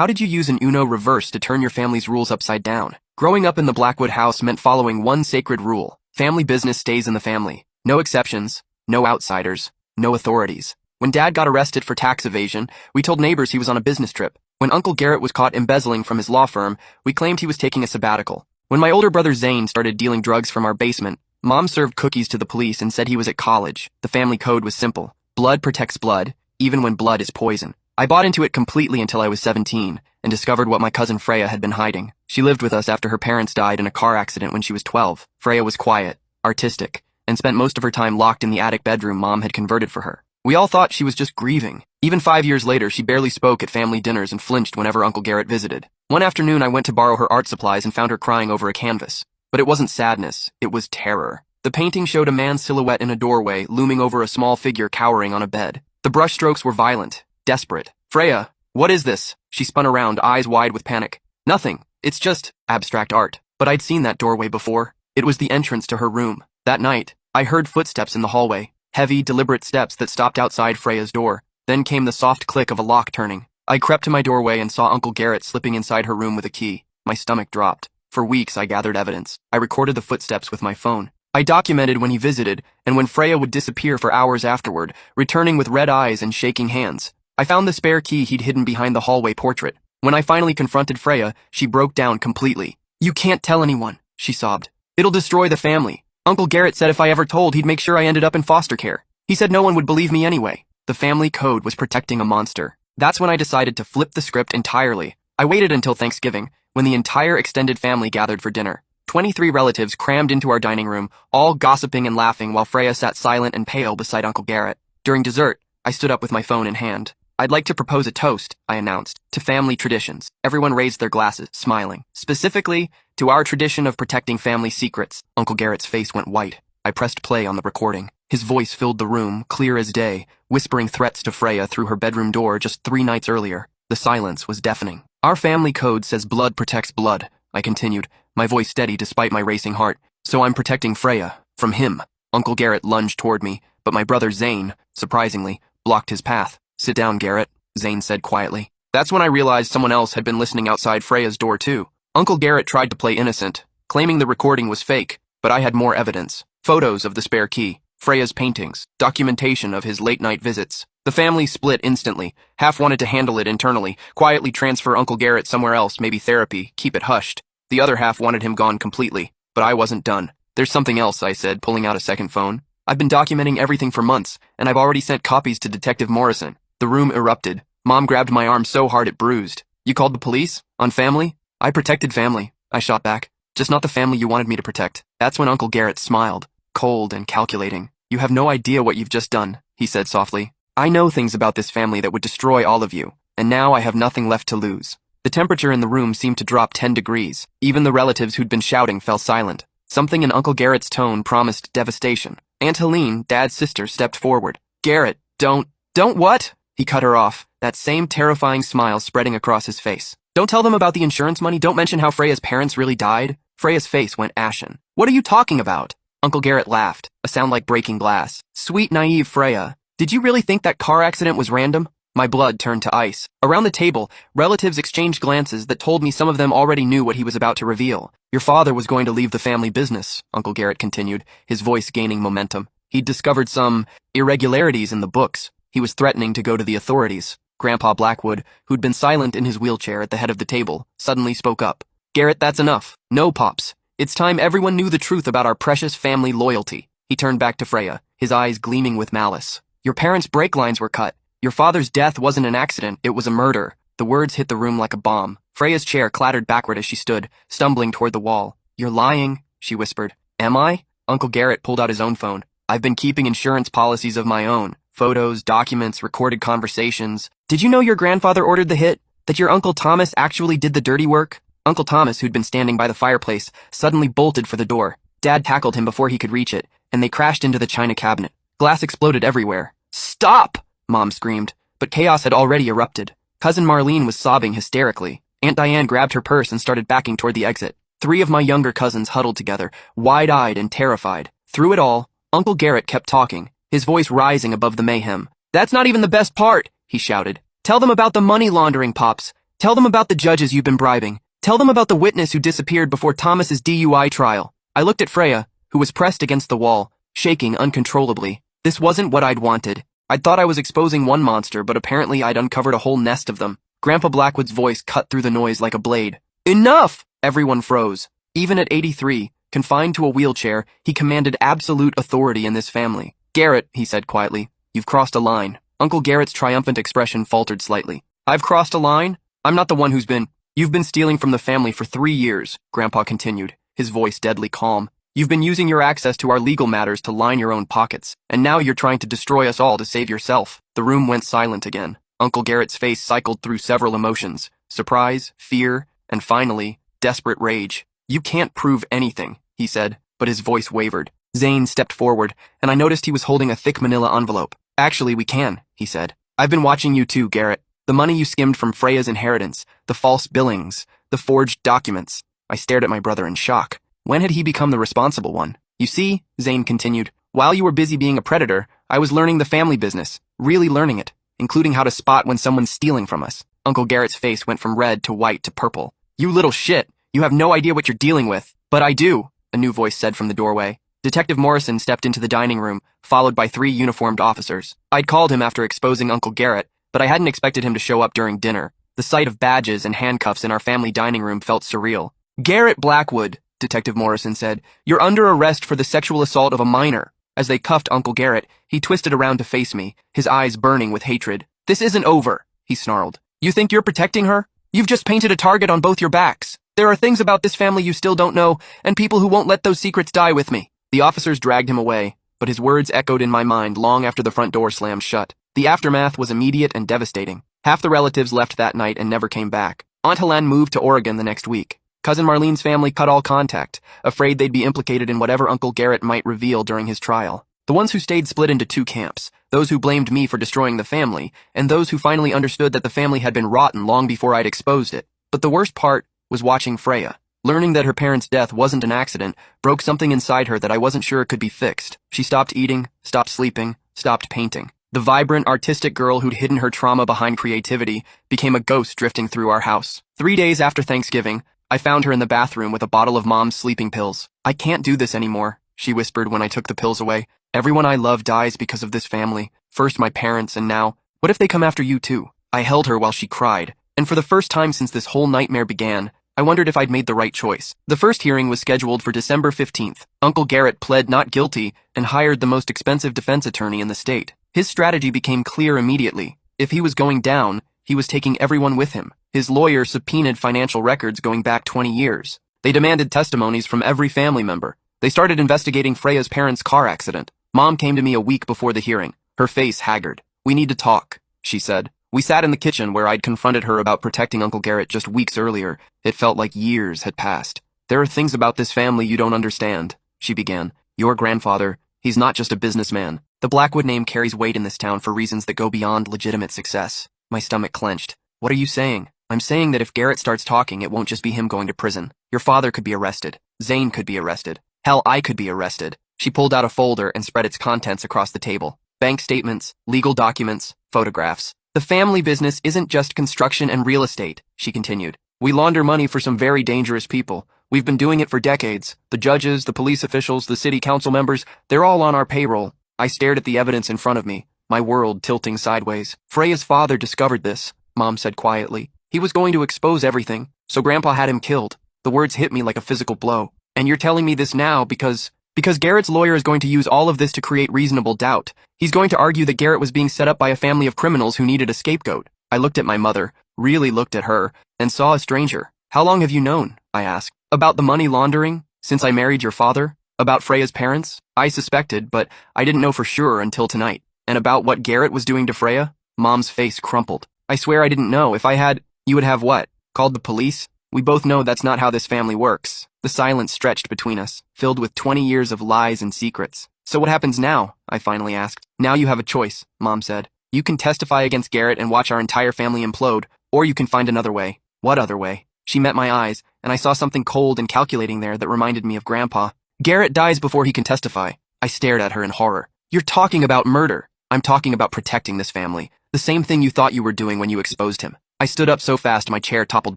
How did you use an Uno reverse to turn your family's rules upside down? Growing up in the Blackwood house meant following one sacred rule. Family business stays in the family. No exceptions, no outsiders, no authorities. When Dad got arrested for tax evasion, we told neighbors he was on a business trip. When Uncle Garrett was caught embezzling from his law firm, we claimed he was taking a sabbatical. When my older brother Zane started dealing drugs from our basement, Mom served cookies to the police and said he was at college. The family code was simple. Blood protects blood, even when blood is poison. I bought into it completely until I was 17 and discovered what my cousin Freya had been hiding. She lived with us after her parents died in a car accident when she was 12. Freya was quiet, artistic, and spent most of her time locked in the attic bedroom Mom had converted for her. We all thought she was just grieving. Even 5 years later, she barely spoke at family dinners and flinched whenever Uncle Garrett visited. One afternoon, I went to borrow her art supplies and found her crying over a canvas. But it wasn't sadness, it was terror. The painting showed a man's silhouette in a doorway, looming over a small figure cowering on a bed. The brushstrokes were violent, desperate. Freya, what is this? She spun around, eyes wide with panic. Nothing. It's just abstract art. But I'd seen that doorway before. It was the entrance to her room. That night, I heard footsteps in the hallway. Heavy, deliberate steps that stopped outside Freya's door. Then came the soft click of a lock turning. I crept to my doorway and saw Uncle Garrett slipping inside her room with a key. My stomach dropped. For weeks, I gathered evidence. I recorded the footsteps with my phone. I documented when he visited and when Freya would disappear for hours afterward, returning with red eyes and shaking hands. I found the spare key he'd hidden behind the hallway portrait. When I finally confronted Freya, she broke down completely. "You can't tell anyone," she sobbed. "It'll destroy the family. Uncle Garrett said if I ever told, he'd make sure I ended up in foster care. He said no one would believe me anyway." The family code was protecting a monster. That's when I decided to flip the script entirely. I waited until Thanksgiving, when the entire extended family gathered for dinner. 23 relatives crammed into our dining room, all gossiping and laughing while Freya sat silent and pale beside Uncle Garrett. During dessert, I stood up with my phone in hand. "I'd like to propose a toast," I announced, "to family traditions." Everyone raised their glasses, smiling. "Specifically, to our tradition of protecting family secrets." Uncle Garrett's face went white. I pressed play on the recording. His voice filled the room, clear as day, whispering threats to Freya through her bedroom door just 3 nights earlier. The silence was deafening. "Our family code says blood protects blood," I continued, my voice steady despite my racing heart. "So I'm protecting Freya from him." Uncle Garrett lunged toward me, but my brother Zane, surprisingly, blocked his path. "Sit down, Garrett," Zane said quietly. That's when I realized someone else had been listening outside Freya's door too. Uncle Garrett tried to play innocent, claiming the recording was fake, but I had more evidence. Photos of the spare key, Freya's paintings, documentation of his late-night visits. The family split instantly. Half wanted to handle it internally, quietly transfer Uncle Garrett somewhere else, maybe therapy, keep it hushed. The other half wanted him gone completely, but I wasn't done. "There's something else," I said, pulling out a second phone. "I've been documenting everything for months, and I've already sent copies to Detective Morrison." The room erupted. Mom grabbed my arm so hard it bruised. "You called the police? On family?" "I protected family," I shot back. "Just not the family you wanted me to protect." That's when Uncle Garrett smiled, cold and calculating. "You have no idea what you've just done," he said softly. "I know things about this family that would destroy all of you, and now I have nothing left to lose." The temperature in the room seemed to drop 10 degrees. Even the relatives who'd been shouting fell silent. Something in Uncle Garrett's tone promised devastation. Aunt Helene, Dad's sister, stepped forward. "Garrett, don't what?" He cut her off, that same terrifying smile spreading across his face. "Don't tell them about the insurance money. Don't mention how Freya's parents really died." Freya's face went ashen. "What are you talking about?" Uncle Garrett laughed, a sound like breaking glass. "Sweet, naive Freya. Did you really think that car accident was random?" My blood turned to ice. Around the table, relatives exchanged glances that told me some of them already knew what he was about to reveal. "Your father was going to leave the family business," Uncle Garrett continued, his voice gaining momentum. "He'd discovered some irregularities in the books. He was threatening to go to the authorities." Grandpa Blackwood, who'd been silent in his wheelchair at the head of the table, suddenly spoke up. "Garrett, that's enough. No, Pops. It's time everyone knew the truth about our precious family loyalty." He turned back to Freya, his eyes gleaming with malice. "Your parents' brake lines were cut. Your father's death wasn't an accident, it was a murder." The words hit the room like a bomb. Freya's chair clattered backward as she stood, stumbling toward the wall. "You're lying," she whispered. "Am I?" Uncle Garrett pulled out his own phone. "I've been keeping insurance policies of my own. Photos, documents, recorded conversations. Did you know your grandfather ordered the hit? That your Uncle Thomas actually did the dirty work?" Uncle Thomas, who'd been standing by the fireplace, suddenly bolted for the door. Dad tackled him before he could reach it, and they crashed into the china cabinet. Glass exploded everywhere. "Stop!" Mom screamed, but chaos had already erupted. Cousin Marlene was sobbing hysterically. Aunt Diane grabbed her purse and started backing toward the exit. 3 of my younger cousins huddled together, wide-eyed and terrified. Through it all, Uncle Garrett kept talking, his voice rising above the mayhem. "That's not even the best part," he shouted. "Tell them about the money laundering, Pops. Tell them about the judges you've been bribing. Tell them about the witness who disappeared before Thomas's DUI trial. I looked at Freya, who was pressed against the wall, shaking uncontrollably. This wasn't what I'd wanted. I'd thought I was exposing one monster, but apparently I'd uncovered a whole nest of them. Grandpa Blackwood's voice cut through the noise like a blade. Enough! Everyone froze. Even at 83, confined to a wheelchair, he commanded absolute authority in this family. Garrett, he said quietly, you've crossed a line. Uncle Garrett's triumphant expression faltered slightly. I've crossed a line? I'm not the one who's been... You've been stealing from the family for 3 years, Grandpa continued, his voice deadly calm. You've been using your access to our legal matters to line your own pockets, and now you're trying to destroy us all to save yourself. The room went silent again. Uncle Garrett's face cycled through several emotions: surprise, fear, and finally, desperate rage. You can't prove anything, he said, but his voice wavered. Zane stepped forward, and I noticed he was holding a thick manila envelope. Actually, we can, he said. I've been watching you too, Garrett. The money you skimmed from Freya's inheritance, the false billings, the forged documents. I stared at my brother in shock. When had he become the responsible one? You see, Zane continued, while you were busy being a predator, I was learning the family business, really learning it, including how to spot when someone's stealing from us. Uncle Garrett's face went from red to white to purple. You little shit, you have no idea what you're dealing with. But I do, a new voice said from the doorway. Detective Morrison stepped into the dining room, followed by 3 uniformed officers. I'd called him after exposing Uncle Garrett, but I hadn't expected him to show up during dinner. The sight of badges and handcuffs in our family dining room felt surreal. Garrett Blackwood, Detective Morrison said, you're under arrest for the sexual assault of a minor. As they cuffed Uncle Garrett, he twisted around to face me, his eyes burning with hatred. This isn't over, he snarled. You think you're protecting her? You've just painted a target on both your backs. There are things about this family you still don't know, and people who won't let those secrets die with me. The officers dragged him away, but his words echoed in my mind long after the front door slammed shut. The aftermath was immediate and devastating. Half the relatives left that night and never came back. Aunt Helene moved to Oregon the next week. Cousin Marlene's family cut all contact, afraid they'd be implicated in whatever Uncle Garrett might reveal during his trial. The ones who stayed split into 2 camps, those who blamed me for destroying the family, and those who finally understood that the family had been rotten long before I'd exposed it. But the worst part was watching Freya. Learning that her parents' death wasn't an accident broke something inside her that I wasn't sure could be fixed. She stopped eating, stopped sleeping, stopped painting. The vibrant, artistic girl who'd hidden her trauma behind creativity became a ghost drifting through our house. 3 days after Thanksgiving, I found her in the bathroom with a bottle of Mom's sleeping pills. I can't do this anymore, she whispered when I took the pills away. Everyone I love dies because of this family. First my parents, and now, what if they come after you too? I held her while she cried, and for the first time since this whole nightmare began, I wondered if I'd made the right choice. The first hearing was scheduled for December 15th. Uncle Garrett pled not guilty and hired the most expensive defense attorney in the state. His strategy became clear immediately. If he was going down, he was taking everyone with him. His lawyer subpoenaed financial records going back 20 years. They demanded testimonies from every family member. They started investigating Freya's parents' car accident. Mom came to me a week before the hearing, her face haggard. We need to talk, she said. We sat in the kitchen where I'd confronted her about protecting Uncle Garrett just weeks earlier. It felt like years had passed. There are things about this family you don't understand, she began. Your grandfather, he's not just a businessman. The Blackwood name carries weight in this town for reasons that go beyond legitimate success. My stomach clenched. What are you saying? I'm saying that if Garrett starts talking, it won't just be him going to prison. Your father could be arrested. Zane could be arrested. Hell, I could be arrested. She pulled out a folder and spread its contents across the table. Bank statements, legal documents, photographs. The family business isn't just construction and real estate, she continued. We launder money for some very dangerous people. We've been doing it for decades. The judges, the police officials, the city council members, they're all on our payroll. I stared at the evidence in front of me, my world tilting sideways. Freya's father discovered this, Mom said quietly. He was going to expose everything, so Grandpa had him killed. The words hit me like a physical blow. And you're telling me this now because Garrett's lawyer is going to use all of this to create reasonable doubt. He's going to argue that Garrett was being set up by a family of criminals who needed a scapegoat. I looked at my mother, really looked at her, and saw a stranger. How long have you known? I asked. About the money laundering? Since I married your father? About Freya's parents? I suspected, but I didn't know for sure until tonight. And about what Garrett was doing to Freya? Mom's face crumpled. I swear I didn't know. If I had, you would have what? Called the police? We both know that's not how this family works. The silence stretched between us, filled with 20 years of lies and secrets. So what happens now? I finally asked. Now you have a choice, Mom said. You can testify against Garrett and watch our entire family implode, or you can find another way. What other way? She met my eyes, and I saw something cold and calculating there that reminded me of Grandpa. Garrett dies before he can testify. I stared at her in horror. You're talking about murder. I'm talking about protecting this family. The same thing you thought you were doing when you exposed him. I stood up so fast my chair toppled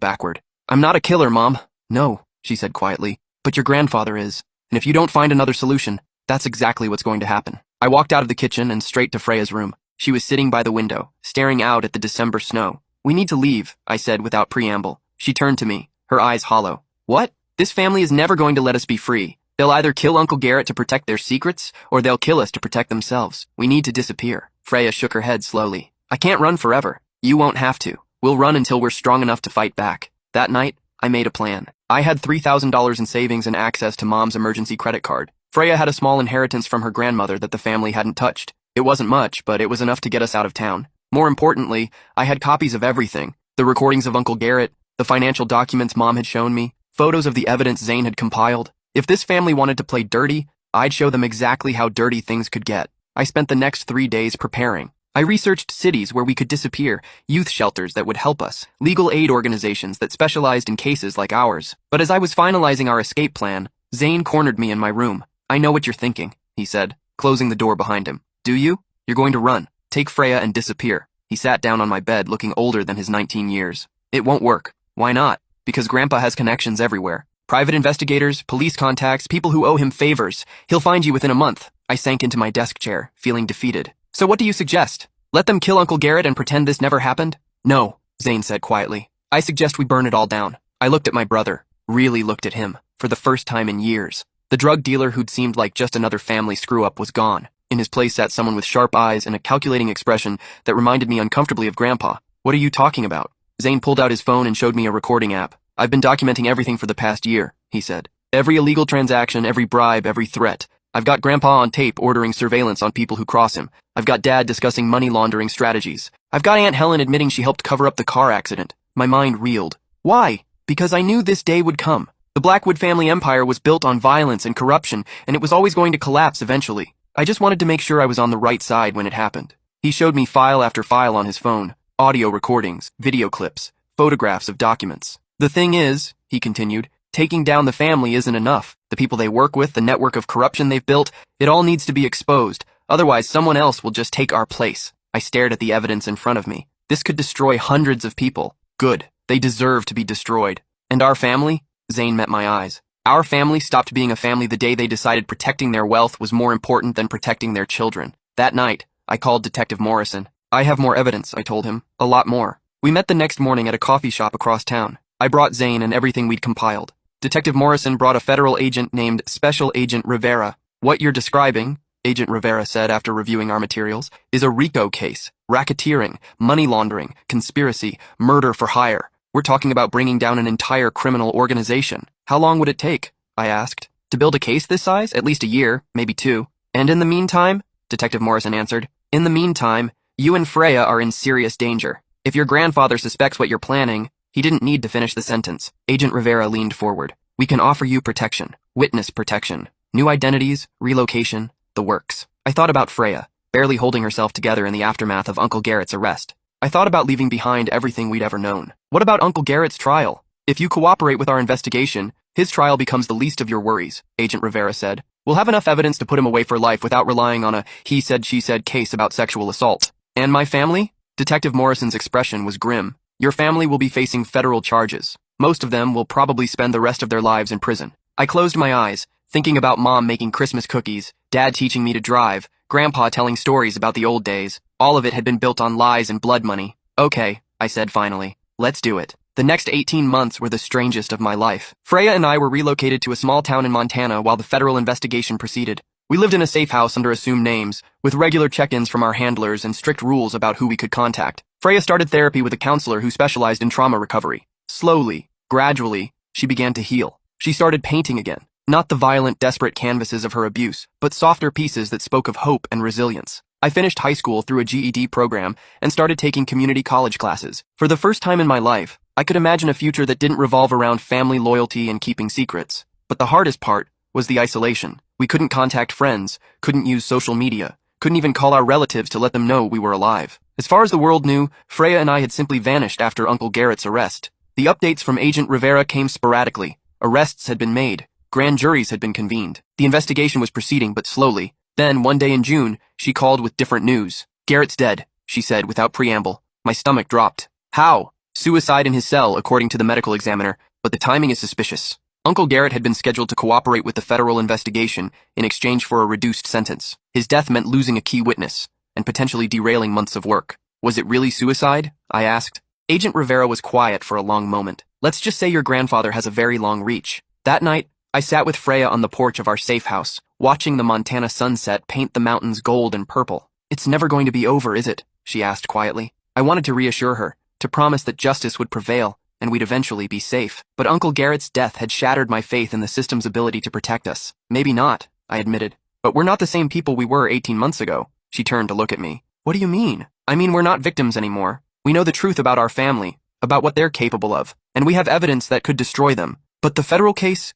backward. I'm not a killer, Mom. No, she said quietly. But your grandfather is. And if you don't find another solution, that's exactly what's going to happen. I walked out of the kitchen and straight to Freya's room. She was sitting by the window, staring out at the December snow. We need to leave, I said without preamble. She turned to me, her eyes hollow. What? This family is never going to let us be free. They'll either kill Uncle Garrett to protect their secrets, or they'll kill us to protect themselves. We need to disappear. Freya shook her head slowly. I can't run forever. You won't have to. We'll run until we're strong enough to fight back. That night, I made a plan. I had $3,000 in savings and access to Mom's emergency credit card. Freya had a small inheritance from her grandmother that the family hadn't touched. It wasn't much, but it was enough to get us out of town. More importantly, I had copies of everything. The recordings of Uncle Garrett, the financial documents Mom had shown me, photos of the evidence Zane had compiled. If this family wanted to play dirty, I'd show them exactly how dirty things could get. I spent the next 3 days preparing. I researched cities where we could disappear, youth shelters that would help us, legal aid organizations that specialized in cases like ours. But as I was finalizing our escape plan, Zane cornered me in my room. I know what you're thinking, he said, closing the door behind him. Do you? You're going to run. Take Freya and disappear. He sat down on my bed looking older than his 19 years. It won't work. Why not? Because Grandpa has connections everywhere. Private investigators, police contacts, people who owe him favors. He'll find you within a month. I sank into my desk chair, feeling defeated. So what do you suggest? Let them kill Uncle Garrett and pretend this never happened? No, Zane said quietly. I suggest we burn it all down. I looked at my brother, really looked at him, for the first time in years. The drug dealer who'd seemed like just another family screw-up was gone. In his place sat someone with sharp eyes and a calculating expression that reminded me uncomfortably of Grandpa. What are you talking about? Zane pulled out his phone and showed me a recording app. I've been documenting everything for the past year, he said. Every illegal transaction, every bribe, every threat. I've got Grandpa on tape ordering surveillance on people who cross him. I've got Dad discussing money laundering strategies. I've got Aunt Helen admitting she helped cover up the car accident. My mind reeled. Why? Because I knew this day would come. The Blackwood family empire was built on violence and corruption, and it was always going to collapse eventually. I just wanted to make sure I was on the right side when it happened. He showed me file after file on his phone. Audio recordings, video clips, photographs of documents. The thing is, he continued, taking down the family isn't enough. The people they work with, the network of corruption they've built, it all needs to be exposed. Otherwise, someone else will just take our place. I stared at the evidence in front of me. This could destroy hundreds of people. Good. They deserve to be destroyed. And our family? Zane met my eyes. Our family stopped being a family the day they decided protecting their wealth was more important than protecting their children. That night, I called Detective Morrison. I have more evidence, I told him. A lot more. We met the next morning at a coffee shop across town. I brought Zane and everything we'd compiled. Detective Morrison brought a federal agent named Special Agent Rivera. What you're describing, Agent Rivera said after reviewing our materials, is a RICO case. Racketeering, money laundering, conspiracy, murder for hire. We're talking about bringing down an entire criminal organization. How long would it take? I asked. To build a case this size? At least a year, maybe 2. And in the meantime, Detective Morrison answered, in the meantime, you and Freya are in serious danger. If your grandfather suspects what you're planning, he didn't need to finish the sentence. Agent Rivera leaned forward. We can offer you protection, witness protection, new identities, relocation, the works. I thought about Freya, barely holding herself together in the aftermath of Uncle Garrett's arrest. I thought about leaving behind everything we'd ever known. What about Uncle Garrett's trial? If you cooperate with our investigation, his trial becomes the least of your worries, Agent Rivera said. We'll have enough evidence to put him away for life without relying on a he said, she said case about sexual assault. And my family? Detective Morrison's expression was grim. Your family will be facing federal charges. Most of them will probably spend the rest of their lives in prison. I closed my eyes, thinking about Mom making Christmas cookies, Dad teaching me to drive, Grandpa telling stories about the old days. All of it had been built on lies and blood money. Okay, I said finally. Let's do it. The next 18 months were the strangest of my life. Freya and I were relocated to a small town in Montana while the federal investigation proceeded. We lived in a safe house under assumed names, with regular check-ins from our handlers and strict rules about who we could contact. Freya started therapy with a counselor who specialized in trauma recovery. Slowly, gradually, she began to heal. She started painting again. Not the violent, desperate canvases of her abuse, but softer pieces that spoke of hope and resilience. I finished high school through a GED program and started taking community college classes. For the first time in my life, I could imagine a future that didn't revolve around family loyalty and keeping secrets. But the hardest part was the isolation. We couldn't contact friends, couldn't use social media, couldn't even call our relatives to let them know we were alive. As far as the world knew, Freya and I had simply vanished after Uncle Garrett's arrest. The updates from Agent Rivera came sporadically. Arrests had been made. Grand juries had been convened. The investigation was proceeding, but slowly. Then, one day in June, she called with different news. Garrett's dead, she said without preamble. My stomach dropped. How? Suicide in his cell, according to the medical examiner, but the timing is suspicious. Uncle Garrett had been scheduled to cooperate with the federal investigation in exchange for a reduced sentence. His death meant losing a key witness and potentially derailing months of work. Was it really suicide? I asked. Agent Rivera was quiet for a long moment. Let's just say your grandfather has a very long reach. That night, I sat with Freya on the porch of our safe house, watching the Montana sunset paint the mountains gold and purple. It's never going to be over, is it? She asked quietly. I wanted to reassure her, to promise that justice would prevail and we'd eventually be safe. But Uncle Garrett's death had shattered my faith in the system's ability to protect us. Maybe not, I admitted. But we're not the same people we were 18 months ago. She turned to look at me. What do you mean? I mean, we're not victims anymore. We know the truth about our family, about what they're capable of, and we have evidence that could destroy them. But the federal case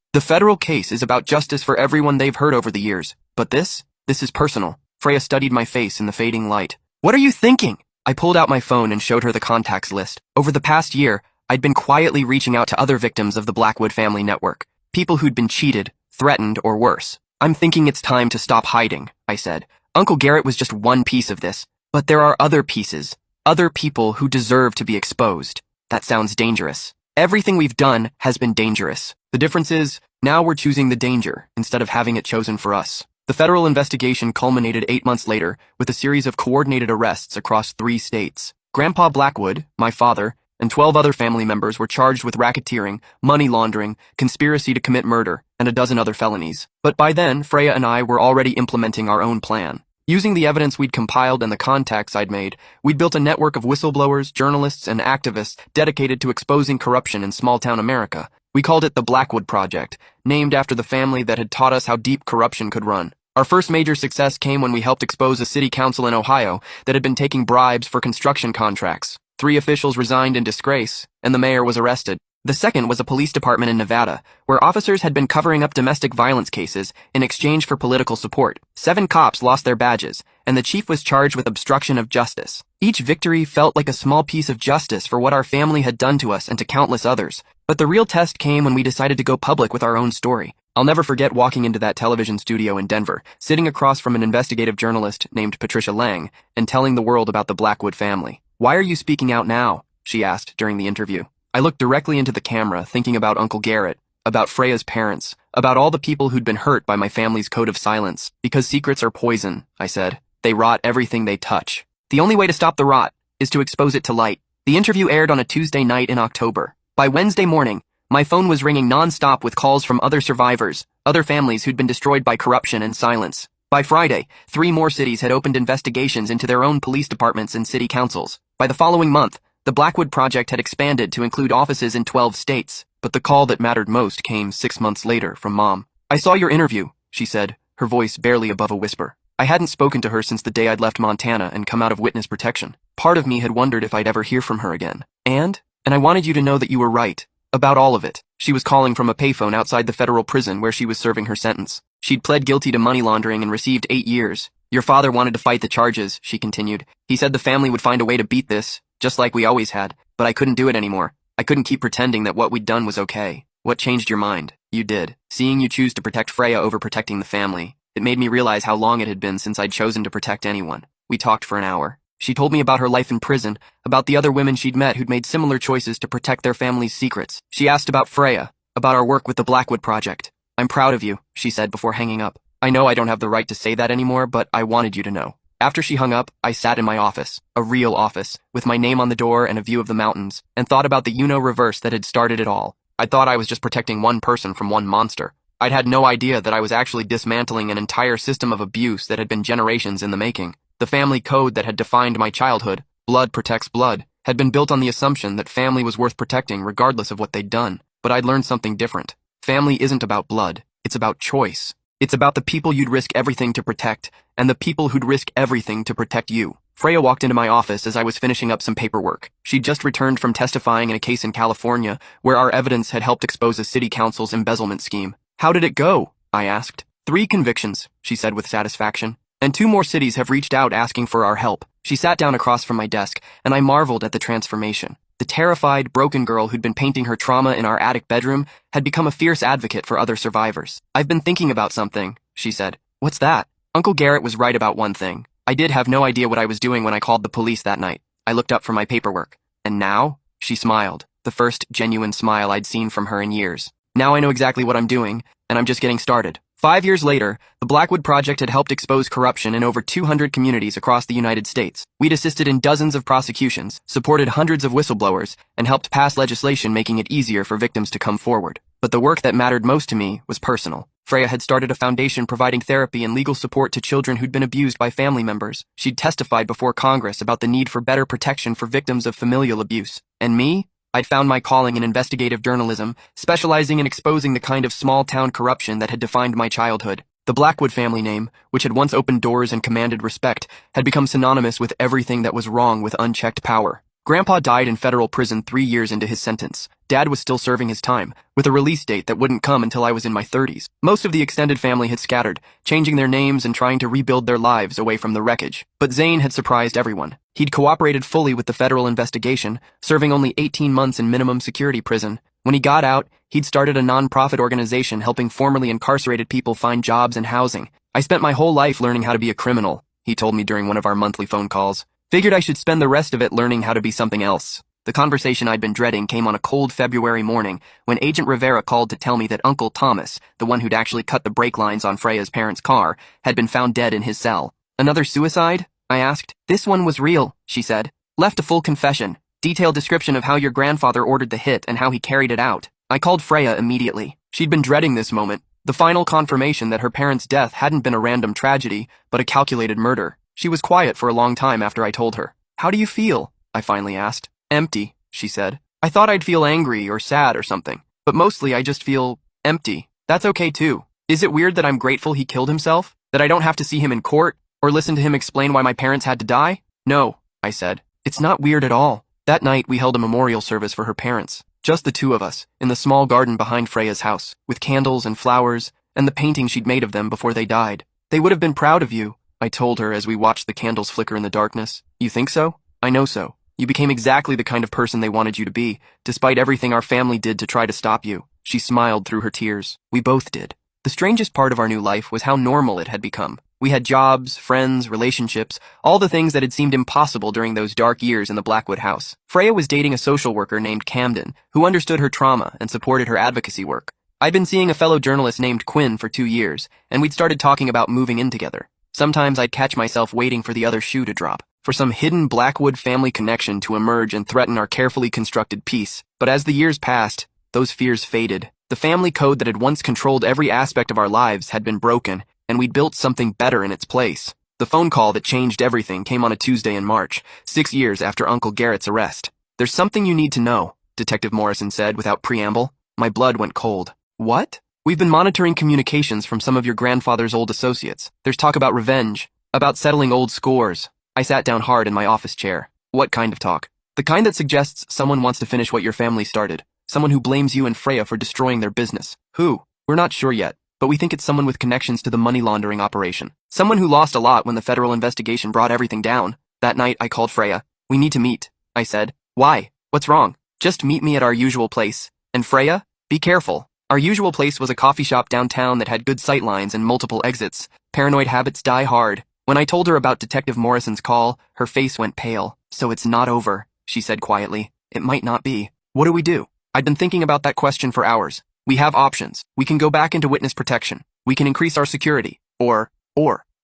is about justice for everyone they've hurt over the years. But this is personal. Freya studied my face in the fading light. What are you thinking? I pulled out my phone and showed her the contacts list. Over the past year, I'd been quietly reaching out to other victims of the Blackwood family network, people who'd been cheated, threatened, or worse. I'm thinking it's time to stop hiding, I said. Uncle Garrett was just one piece of this, but there are other pieces, other people who deserve to be exposed. That sounds dangerous. Everything we've done has been dangerous. The difference is, now we're choosing the danger instead of having it chosen for us. The federal investigation culminated 8 months later with a series of coordinated arrests across 3 states. Grandpa Blackwood, my father, and 12 other family members were charged with racketeering, money laundering, conspiracy to commit murder, and a dozen other felonies. But by then, Freya and I were already implementing our own plan. Using the evidence we'd compiled and the contacts I'd made, we'd built a network of whistleblowers, journalists, and activists dedicated to exposing corruption in small-town America. We called it the Blackwood Project, named after the family that had taught us how deep corruption could run. Our first major success came when we helped expose a city council in Ohio that had been taking bribes for construction contracts. 3 officials resigned in disgrace, and the mayor was arrested. The second was a police department in Nevada, where officers had been covering up domestic violence cases in exchange for political support. 7 cops lost their badges, and the chief was charged with obstruction of justice. Each victory felt like a small piece of justice for what our family had done to us and to countless others. But the real test came when we decided to go public with our own story. I'll never forget walking into that television studio in Denver, sitting across from an investigative journalist named Patricia Lang, and telling the world about the Blackwood family. Why are you speaking out now? She asked during the interview. I looked directly into the camera, thinking about Uncle Garrett, about Freya's parents, about all the people who'd been hurt by my family's code of silence. Because secrets are poison, I said. They rot everything they touch. The only way to stop the rot is to expose it to light. The interview aired on a Tuesday night in October. By Wednesday morning, my phone was ringing non-stop with calls from other survivors, other families who'd been destroyed by corruption and silence. By Friday, 3 more cities had opened investigations into their own police departments and city councils. By the following month, the Blackwood Project had expanded to include offices in 12 states. But the call that mattered most came 6 months later from Mom. I saw your interview, she said, her voice barely above a whisper. I hadn't spoken to her since the day I'd left Montana and come out of witness protection. Part of me had wondered if I'd ever hear from her again. And I wanted you to know that you were right. About all of it. She was calling from a payphone outside the federal prison where she was serving her sentence. She'd pled guilty to money laundering and received 8 years. Your father wanted to fight the charges, she continued. He said the family would find a way to beat this, just like we always had. But I couldn't do it anymore. I couldn't keep pretending that what we'd done was okay. What changed your mind? You did. Seeing you choose to protect Freya over protecting the family. It made me realize how long it had been since I'd chosen to protect anyone. We talked for an hour. She told me about her life in prison, about the other women she'd met who'd made similar choices to protect their family's secrets. She asked about Freya, about our work with the Blackwood Project. I'm proud of you, she said before hanging up. I know I don't have the right to say that anymore, but I wanted you to know. After she hung up, I sat in my office, a real office, with my name on the door and a view of the mountains, and thought about the reverse that had started it all. I thought I was just protecting one person from one monster. I'd had no idea that I was actually dismantling an entire system of abuse that had been generations in the making. The family code that had defined my childhood, blood protects blood, had been built on the assumption that family was worth protecting regardless of what they'd done. But I'd learned something different. Family isn't about blood. It's about choice. It's about the people you'd risk everything to protect, and the people who'd risk everything to protect you. Freya walked into my office as I was finishing up some paperwork. She'd just returned from testifying in a case in California, where our evidence had helped expose a city council's embezzlement scheme. How did it go? I asked. 3 convictions, she said with satisfaction. And 2 more cities have reached out asking for our help. She sat down across from my desk, and I marveled at the transformation. The terrified, broken girl who'd been painting her trauma in our attic bedroom had become a fierce advocate for other survivors. I've been thinking about something, she said. What's that? Uncle Garrett was right about one thing. I did have no idea what I was doing when I called the police that night. I looked up from my paperwork. And now? She smiled, the first genuine smile I'd seen from her in years. Now I know exactly what I'm doing, and I'm just getting started. 5 years later, the Blackwood Project had helped expose corruption in over 200 communities across the United States. We'd assisted in dozens of prosecutions, supported hundreds of whistleblowers, and helped pass legislation making it easier for victims to come forward. But the work that mattered most to me was personal. Freya had started a foundation providing therapy and legal support to children who'd been abused by family members. She'd testified before Congress about the need for better protection for victims of familial abuse. And me? I'd found my calling in investigative journalism, specializing in exposing the kind of small-town corruption that had defined my childhood. The Blackwood family name, which had once opened doors and commanded respect, had become synonymous with everything that was wrong with unchecked power. Grandpa died in federal prison 3 years into his sentence. Dad was still serving his time, with a release date that wouldn't come until I was in my 30s. Most of the extended family had scattered, changing their names and trying to rebuild their lives away from the wreckage. But Zane had surprised everyone. He'd cooperated fully with the federal investigation, serving only 18 months in minimum security prison. When he got out, he'd started a non-profit organization helping formerly incarcerated people find jobs and housing. I spent my whole life learning how to be a criminal, he told me during one of our monthly phone calls. Figured I should spend the rest of it learning how to be something else. The conversation I'd been dreading came on a cold February morning when Agent Rivera called to tell me that Uncle Thomas, the one who'd actually cut the brake lines on Freya's parents' car, had been found dead in his cell. Another suicide? I asked. This one was real, she said. Left a full confession, detailed description of how your grandfather ordered the hit and how he carried it out. I called Freya immediately. She'd been dreading this moment, the final confirmation that her parents' death hadn't been a random tragedy, but a calculated murder. She was quiet for a long time after I told her. How do you feel? I finally asked. Empty, she said. I thought I'd feel angry or sad or something, but mostly I just feel empty. That's okay too. Is it weird that I'm grateful he killed himself? That I don't have to see him in court or listen to him explain why my parents had to die? No, I said. It's not weird at all. That night we held a memorial service for her parents. Just the two of us, in the small garden behind Freya's house, with candles and flowers and the painting she'd made of them before they died. They would have been proud of you, I told her as we watched the candles flicker in the darkness. You think so? I know so. You became exactly the kind of person they wanted you to be, despite everything our family did to try to stop you. She smiled through her tears. We both did. The strangest part of our new life was how normal it had become. We had jobs, friends, relationships, all the things that had seemed impossible during those dark years in the Blackwood house. Freya was dating a social worker named Camden, who understood her trauma and supported her advocacy work. I'd been seeing a fellow journalist named Quinn for 2 years, and we'd started talking about moving in together. Sometimes I'd catch myself waiting for the other shoe to drop, for some hidden Blackwood family connection to emerge and threaten our carefully constructed peace. But as the years passed, those fears faded. The family code that had once controlled every aspect of our lives had been broken, and we'd built something better in its place. The phone call that changed everything came on a Tuesday in March, 6 years after Uncle Garrett's arrest. There's something you need to know, Detective Morrison said without preamble. My blood went cold. What? We've been monitoring communications from some of your grandfather's old associates. There's talk about revenge, about settling old scores. I sat down hard in my office chair. What kind of talk? The kind that suggests someone wants to finish what your family started. Someone who blames you and Freya for destroying their business. Who? We're not sure yet, but we think it's someone with connections to the money laundering operation. Someone who lost a lot when the federal investigation brought everything down. That night, I called Freya. We need to meet, I said. Why? What's wrong? Just meet me at our usual place. And Freya? Be careful. Our usual place was a coffee shop downtown that had good sightlines and multiple exits. Paranoid habits die hard. When I told her about Detective Morrison's call, her face went pale. So it's not over, she said quietly. It might not be. What do we do? I'd been thinking about that question for hours. We have options. We can go back into witness protection. We can increase our security. Or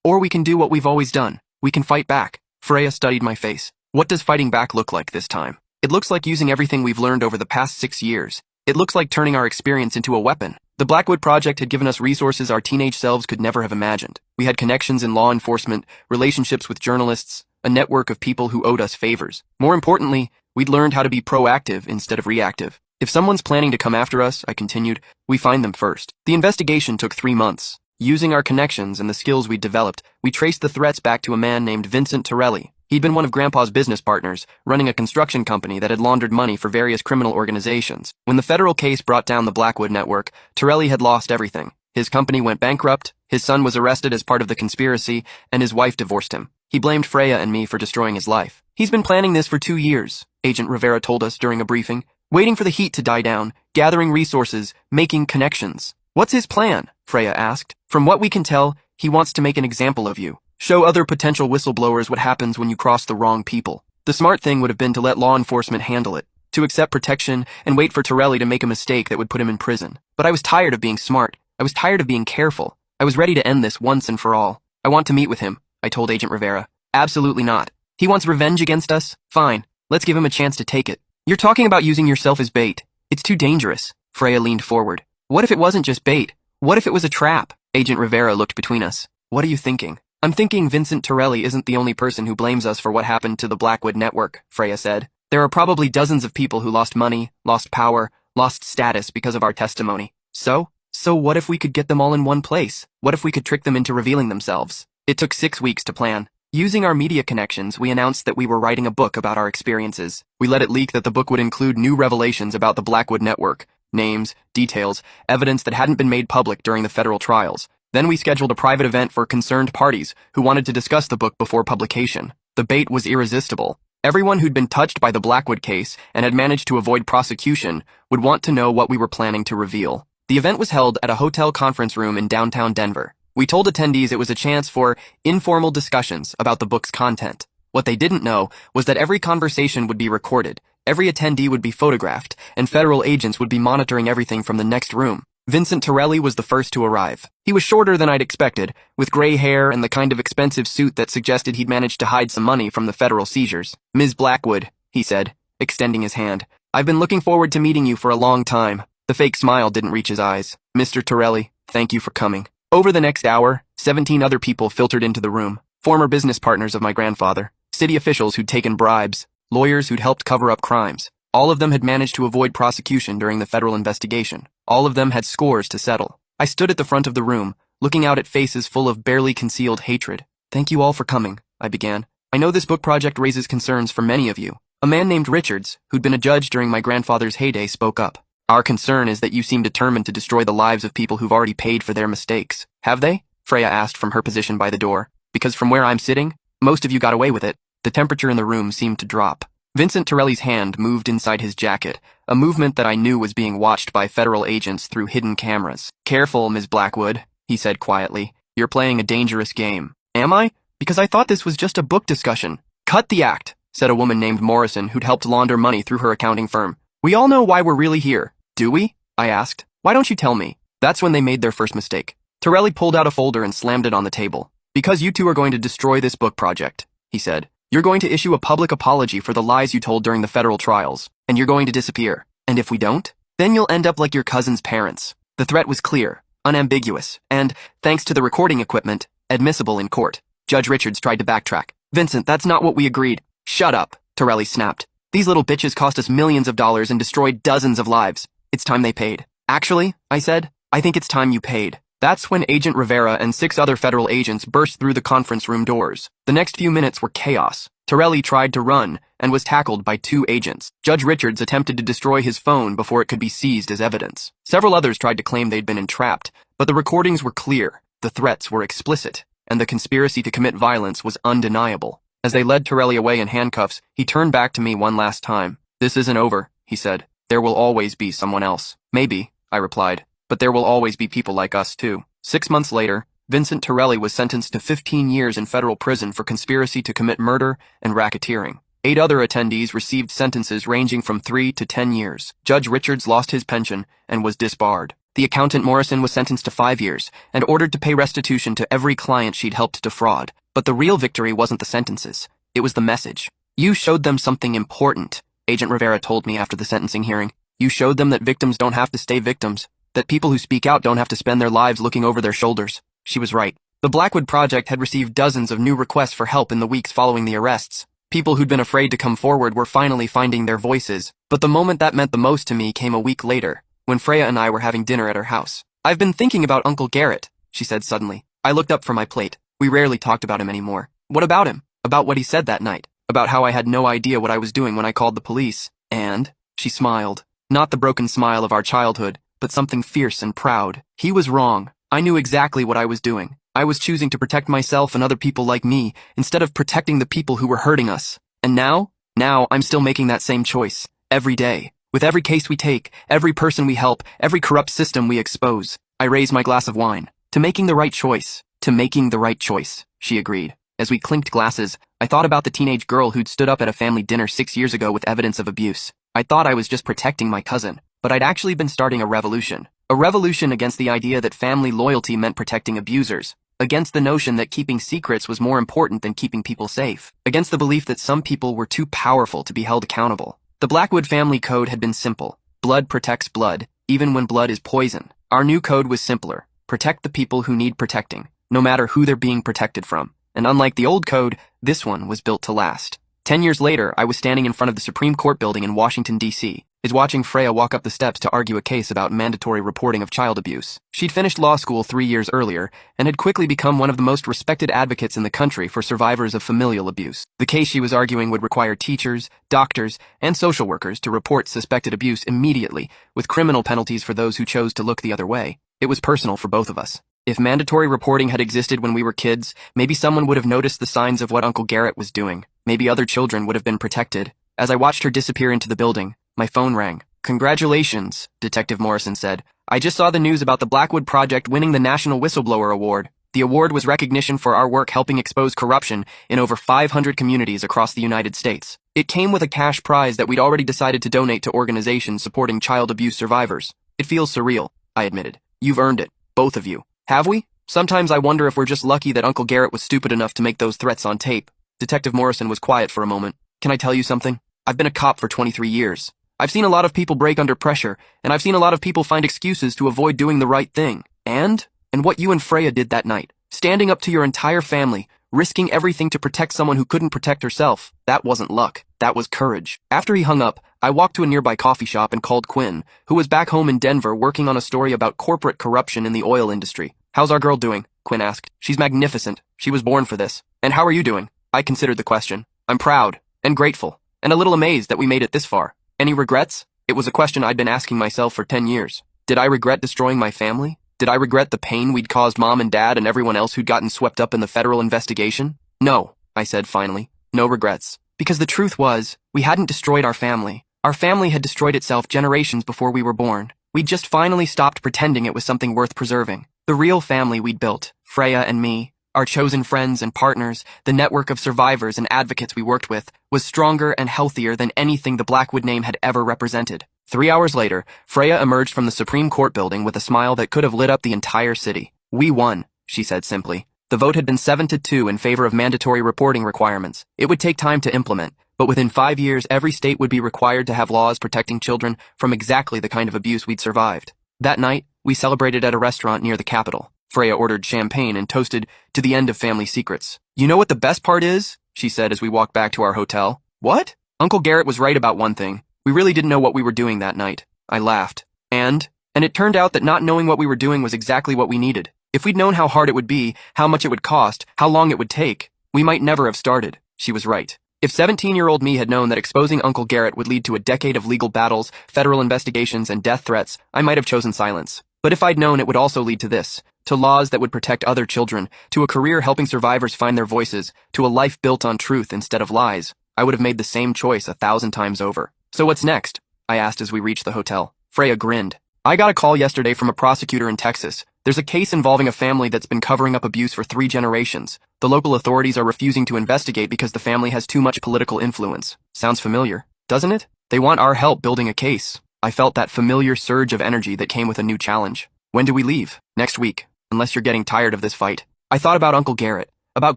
we can do what we've always done. We can fight back. Freya studied my face. What does fighting back look like this time? It looks like using everything we've learned over the past 6 years. It looks like turning our experience into a weapon. The Blackwood Project had given us resources our teenage selves could never have imagined. We had connections in law enforcement, relationships with journalists, a network of people who owed us favors. More importantly, we'd learned how to be proactive instead of reactive. If someone's planning to come after us, I continued, we find them first. The investigation took 3 months. Using our connections and the skills we'd developed, we traced the threats back to a man named Vincent Torelli. He'd been one of Grandpa's business partners, running a construction company that had laundered money for various criminal organizations. When the federal case brought down the Blackwood network, Torelli had lost everything. His company went bankrupt, his son was arrested as part of the conspiracy, and his wife divorced him. He blamed Freya and me for destroying his life. He's been planning this for 2 years, Agent Rivera told us during a briefing, waiting for the heat to die down, gathering resources, making connections. What's his plan? Freya asked. From what we can tell, he wants to make an example of you. Show other potential whistleblowers what happens when you cross the wrong people. The smart thing would have been to let law enforcement handle it, to accept protection and wait for Torelli to make a mistake that would put him in prison. But I was tired of being smart. I was tired of being careful. I was ready to end this once and for all. I want to meet with him, I told Agent Rivera. Absolutely not. He wants revenge against us? Fine. Let's give him a chance to take it. You're talking about using yourself as bait. It's too dangerous. Freya leaned forward. What if it wasn't just bait? What if it was a trap? Agent Rivera looked between us. What are you thinking? I'm thinking Vincent Torelli isn't the only person who blames us for what happened to the Blackwood Network, Freya said. There are probably dozens of people who lost money, lost power, lost status because of our testimony. So what if we could get them all in one place? What if we could trick them into revealing themselves? It took 6 weeks to plan. Using our media connections, we announced that we were writing a book about our experiences. We let it leak that the book would include new revelations about the Blackwood Network, names, details, evidence that hadn't been made public during the federal trials. Then we scheduled a private event for concerned parties who wanted to discuss the book before publication. The bait was irresistible. Everyone who'd been touched by the Blackwood case and had managed to avoid prosecution would want to know what we were planning to reveal. The event was held at a hotel conference room in downtown Denver. We told attendees it was a chance for informal discussions about the book's content. What they didn't know was that every conversation would be recorded, every attendee would be photographed, and federal agents would be monitoring everything from the next room. Vincent Torelli was the first to arrive. He was shorter than I'd expected, with gray hair and the kind of expensive suit that suggested he'd managed to hide some money from the federal seizures. Ms. Blackwood, he said, extending his hand. I've been looking forward to meeting you for a long time. The fake smile didn't reach his eyes. Mr. Torelli, thank you for coming. Over the next hour, 17 other people filtered into the room. Former business partners of my grandfather, city officials who'd taken bribes, lawyers who'd helped cover up crimes. All of them had managed to avoid prosecution during the federal investigation. All of them had scores to settle. I stood at the front of the room, looking out at faces full of barely concealed hatred. Thank you all for coming, I began. I know this book project raises concerns for many of you. A man named Richards, who'd been a judge during my grandfather's heyday, spoke up. Our concern is that you seem determined to destroy the lives of people who've already paid for their mistakes. Have they? Freya asked from her position by the door. Because from where I'm sitting, most of you got away with it. The temperature in the room seemed to drop. Vincent Torelli's hand moved inside his jacket, a movement that I knew was being watched by federal agents through hidden cameras. Careful, Ms. Blackwood, he said quietly. You're playing a dangerous game. Am I? Because I thought this was just a book discussion. Cut the act, said a woman named Morrison who'd helped launder money through her accounting firm. We all know why we're really here. Do we? I asked. Why don't you tell me? That's when they made their first mistake. Torelli pulled out a folder and slammed it on the table. Because you two are going to destroy this book project, he said. You're going to issue a public apology for the lies you told during the federal trials, and you're going to disappear. And if we don't, then you'll end up like your cousin's parents. The threat was clear, unambiguous, and, thanks to the recording equipment, admissible in court. Judge Richards tried to backtrack. Vincent, that's not what we agreed. Shut up, Torelli snapped. These little bitches cost us millions of dollars and destroyed dozens of lives. It's time they paid. Actually, I said, I think it's time you paid. That's when Agent Rivera and 6 other federal agents burst through the conference room doors. The next few minutes were chaos. Torelli tried to run and was tackled by 2 agents. Judge Richards attempted to destroy his phone before it could be seized as evidence. Several others tried to claim they'd been entrapped, but the recordings were clear, the threats were explicit, and the conspiracy to commit violence was undeniable. As they led Torelli away in handcuffs, he turned back to me one last time. This isn't over, he said. There will always be someone else. Maybe, I replied. But there will always be people like us, too. 6 months later, Vincent Torelli was sentenced to 15 years in federal prison for conspiracy to commit murder and racketeering. 8 other attendees received sentences ranging from 3 to 10 years. Judge Richards lost his pension and was disbarred. The accountant Morrison was sentenced to 5 years and ordered to pay restitution to every client she'd helped defraud. But the real victory wasn't the sentences. It was the message. You showed them something important, Agent Rivera told me after the sentencing hearing. You showed them that victims don't have to stay victims, that people who speak out don't have to spend their lives looking over their shoulders. She was right. The Blackwood Project had received dozens of new requests for help in the weeks following the arrests. People who'd been afraid to come forward were finally finding their voices. But the moment that meant the most to me came a week later, when Freya and I were having dinner at her house. I've been thinking about Uncle Garrett, she said suddenly. I looked up from my plate. We rarely talked about him anymore. What about him? About what he said that night. About how I had no idea what I was doing when I called the police. And, she smiled. Not the broken smile of our childhood, but something fierce and proud. He was wrong. I knew exactly what I was doing. I was choosing to protect myself and other people like me, instead of protecting the people who were hurting us. And now I'm still making that same choice. Every day. With every case we take, every person we help, every corrupt system we expose. I raised my glass of wine. To making the right choice. To making the right choice, she agreed. As we clinked glasses, I thought about the teenage girl who'd stood up at a family dinner 6 years ago with evidence of abuse. I thought I was just protecting my cousin, but I'd actually been starting a revolution. A revolution against the idea that family loyalty meant protecting abusers, against the notion that keeping secrets was more important than keeping people safe, against the belief that some people were too powerful to be held accountable. The Blackwood family code had been simple. Blood protects blood, even when blood is poison. Our new code was simpler. Protect the people who need protecting, no matter who they're being protected from. And unlike the old code, this one was built to last. 10 years later, I was standing in front of the Supreme Court building in Washington, D.C., watching Freya walk up the steps to argue a case about mandatory reporting of child abuse. She'd finished law school 3 years earlier and had quickly become one of the most respected advocates in the country for survivors of familial abuse. The case she was arguing would require teachers, doctors, and social workers to report suspected abuse immediately, with criminal penalties for those who chose to look the other way. It was personal for both of us. If mandatory reporting had existed when we were kids, maybe someone would have noticed the signs of what Uncle Garrett was doing. Maybe other children would have been protected. As I watched her disappear into the building, my phone rang. "Congratulations," Detective Morrison said. "I just saw the news about the Blackwood Project winning the National Whistleblower Award. The award was recognition for our work helping expose corruption in over 500 communities across the United States. It came with a cash prize that we'd already decided to donate to organizations supporting child abuse survivors. It feels surreal," I admitted. "You've earned it, both of you." "Have we? Sometimes I wonder if we're just lucky that Uncle Garrett was stupid enough to make those threats on tape." Detective Morrison was quiet for a moment. "Can I tell you something? I've been a cop for 23 years. I've seen a lot of people break under pressure, and I've seen a lot of people find excuses to avoid doing the right thing. And what you and Freya did that night, standing up to your entire family, risking everything to protect someone who couldn't protect herself, that wasn't luck, that was courage." After he hung up, I walked to a nearby coffee shop and called Quinn, who was back home in Denver working on a story about corporate corruption in the oil industry. "How's our girl doing?" Quinn asked. "She's magnificent. She was born for this." "And how are you doing?" I considered the question. "I'm proud, and grateful, and a little amazed that we made it this far." "Any regrets?" It was a question I'd been asking myself for 10 years. Did I regret destroying my family? Did I regret the pain we'd caused Mom and Dad and everyone else who'd gotten swept up in the federal investigation? "No," I said finally. "No regrets." Because the truth was, we hadn't destroyed our family. Our family had destroyed itself generations before we were born. We'd just finally stopped pretending it was something worth preserving. The real family we'd built, Freya and me, our chosen friends and partners, the network of survivors and advocates we worked with, was stronger and healthier than anything the Blackwood name had ever represented. 3 hours later, Freya emerged from the Supreme Court building with a smile that could have lit up the entire city. "We won," she said simply. The vote had been 7-2 in favor of mandatory reporting requirements. It would take time to implement, but within 5 years, every state would be required to have laws protecting children from exactly the kind of abuse we'd survived. That night, we celebrated at a restaurant near the Capitol. Freya ordered champagne and toasted to the end of family secrets. "You know what the best part is?" she said as we walked back to our hotel. "What?" "Uncle Garrett was right about one thing. We really didn't know what we were doing that night." I laughed. And it turned out that not knowing what we were doing was exactly what we needed. If we'd known how hard it would be, how much it would cost, how long it would take, we might never have started. She was right. If 17-year-old me had known that exposing Uncle Garrett would lead to a decade of legal battles, federal investigations, and death threats, I might have chosen silence. But if I'd known it would also lead to this, to laws that would protect other children, to a career helping survivors find their voices, to a life built on truth instead of lies, I would have made the same choice 1,000 times over. "So what's next?" I asked as we reached the hotel. Freya grinned. "I got a call yesterday from a prosecutor in Texas. There's a case involving a family that's been covering up abuse for 3 generations. The local authorities are refusing to investigate because the family has too much political influence." Sounds familiar, doesn't it? They want our help building a case. I felt that familiar surge of energy that came with a new challenge. "When do we leave?" "Next week, unless you're getting tired of this fight." I thought about Uncle Garrett, about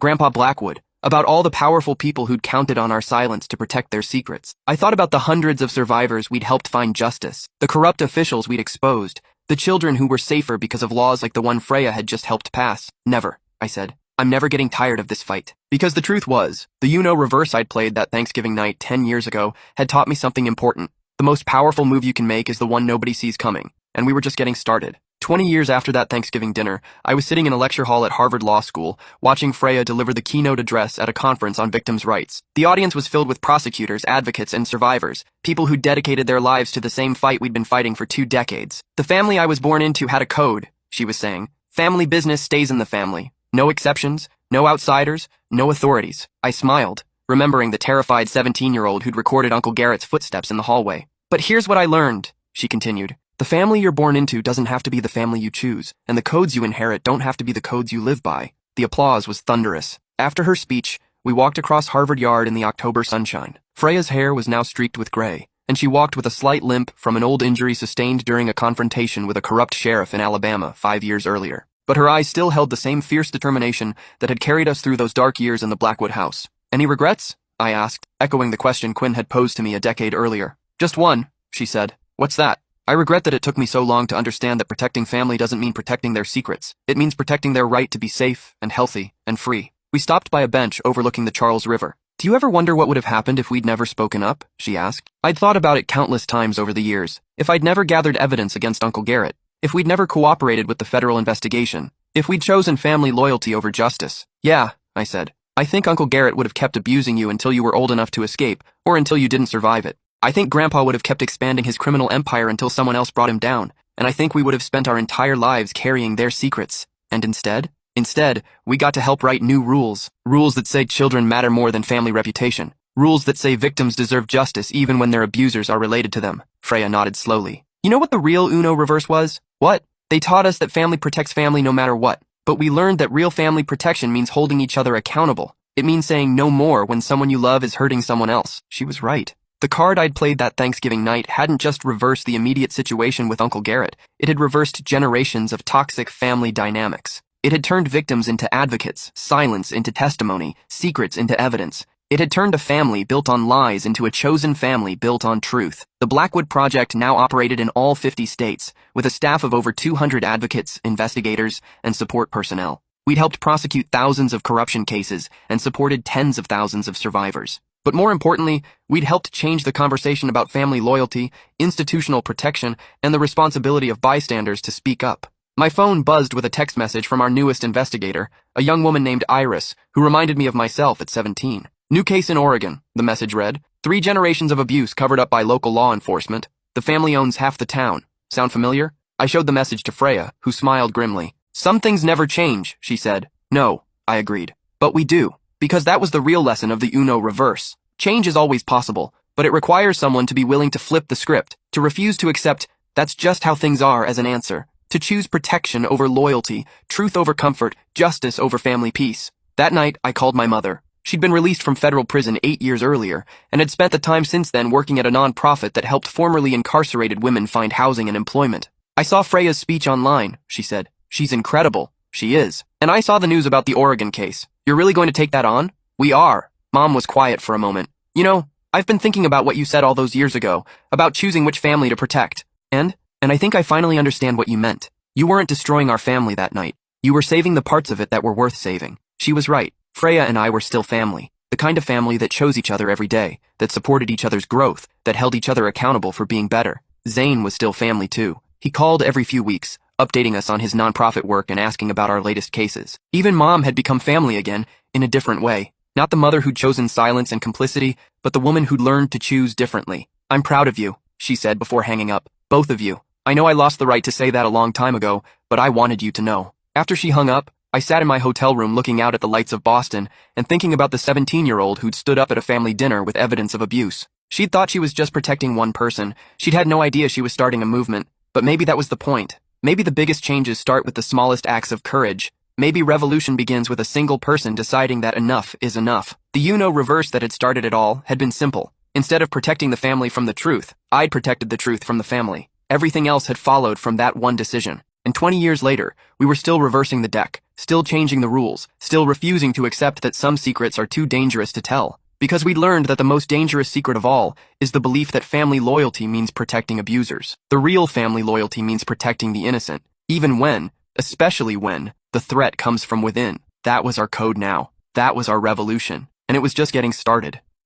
Grandpa Blackwood, about all the powerful people who'd counted on our silence to protect their secrets. I thought about the hundreds of survivors we'd helped find justice, the corrupt officials we'd exposed, the children who were safer because of laws like the one Freya had just helped pass. "Never," I said. "I'm never getting tired of this fight." Because the truth was, the reverse I'd played that Thanksgiving night 10 years ago had taught me something important. The most powerful move you can make is the one nobody sees coming, and we were just getting started. 20 years after that Thanksgiving dinner, I was sitting in a lecture hall at Harvard Law School, watching Freya deliver the keynote address at a conference on victims' rights. The audience was filled with prosecutors, advocates, and survivors, people who dedicated their lives to the same fight we'd been fighting for 2 decades. "The family I was born into had a code," she was saying. "Family business stays in the family. No exceptions, no outsiders, no authorities." I smiled, remembering the terrified 17-year-old who'd recorded Uncle Garrett's footsteps in the hallway. "But here's what I learned," she continued. "The family you're born into doesn't have to be the family you choose, and the codes you inherit don't have to be the codes you live by." The applause was thunderous. After her speech, we walked across Harvard Yard in the October sunshine. Freya's hair was now streaked with gray, and she walked with a slight limp from an old injury sustained during a confrontation with a corrupt sheriff in Alabama 5 years earlier. But her eyes still held the same fierce determination that had carried us through those dark years in the Blackwood house. Any regrets? I asked, echoing the question Quinn had posed to me a decade earlier. Just one, she said. What's that? I regret that it took me so long to understand that protecting family doesn't mean protecting their secrets. It means protecting their right to be safe and healthy and free. We stopped by a bench overlooking the Charles River. Do you ever wonder what would have happened if we'd never spoken up? She asked. I'd thought about it countless times over the years. If I'd never gathered evidence against Uncle Garrett. If we'd never cooperated with the federal investigation. If we'd chosen family loyalty over justice. Yeah, I said. I think Uncle Garrett would have kept abusing you until you were old enough to escape, or until you didn't survive it. I think Grandpa would have kept expanding his criminal empire until someone else brought him down, and I think we would have spent our entire lives carrying their secrets. And instead, we got to help write new rules. Rules that say children matter more than family reputation. Rules that say victims deserve justice even when their abusers are related to them. Freya nodded slowly. You know what the real Uno reverse was? What? They taught us that family protects family no matter what. But we learned that real family protection means holding each other accountable. It means saying no more when someone you love is hurting someone else. She was right. The card I'd played that Thanksgiving night hadn't just reversed the immediate situation with Uncle Garrett. It had reversed generations of toxic family dynamics. It had turned victims into advocates, silence into testimony, secrets into evidence. It had turned a family built on lies into a chosen family built on truth. The Blackwood Project now operated in all 50 states, with a staff of over 200 advocates, investigators, and support personnel. We'd helped prosecute thousands of corruption cases and supported tens of thousands of survivors. But more importantly, we'd helped change the conversation about family loyalty, institutional protection, and the responsibility of bystanders to speak up. My phone buzzed with a text message from our newest investigator, a young woman named Iris, who reminded me of myself at 17. New case in Oregon, the message read. 3 generations of abuse covered up by local law enforcement. The family owns half the town. Sound familiar? I showed the message to Freya, who smiled grimly. Some things never change, she said. No, I agreed. But we do. Because that was the real lesson of the Uno reverse. Change is always possible, but it requires someone to be willing to flip the script, to refuse to accept that's just how things are as an answer, to choose protection over loyalty, truth over comfort, justice over family peace. That night, I called my mother. She'd been released from federal prison 8 years earlier, and had spent the time since then working at a nonprofit that helped formerly incarcerated women find housing and employment. I saw Freya's speech online, she said. She's incredible. She is. And I saw the news about the Oregon case. You're really going to take that on? We are. Mom was quiet for a moment. You know, I've been thinking about what you said all those years ago, about choosing which family to protect. And I think I finally understand what you meant. You weren't destroying our family that night. You were saving the parts of it that were worth saving. She was right. Freya and I were still family. The kind of family that chose each other every day, that supported each other's growth, that held each other accountable for being better. Zane was still family too. He called every few weeks, updating us on his nonprofit work and asking about our latest cases. Even Mom had become family again, in a different way. Not the mother who'd chosen silence and complicity, but the woman who'd learned to choose differently. I'm proud of you, she said before hanging up. Both of you. I know I lost the right to say that a long time ago, but I wanted you to know. After she hung up, I sat in my hotel room looking out at the lights of Boston and thinking about the 17-year-old who'd stood up at a family dinner with evidence of abuse. She'd thought she was just protecting one person. She'd had no idea she was starting a movement, but maybe that was the point. Maybe the biggest changes start with the smallest acts of courage. Maybe revolution begins with a single person deciding that enough is enough. The Uno reverse that had started it all had been simple. Instead of protecting the family from the truth, I'd protected the truth from the family. Everything else had followed from that one decision. And 20 years later, we were still reversing the deck, still changing the rules, still refusing to accept that some secrets are too dangerous to tell. Because we'd learned that the most dangerous secret of all is the belief that family loyalty means protecting abusers. The real family loyalty means protecting the innocent, even when, especially when, the threat comes from within. That was our code now. That was our revolution. And it was just getting started.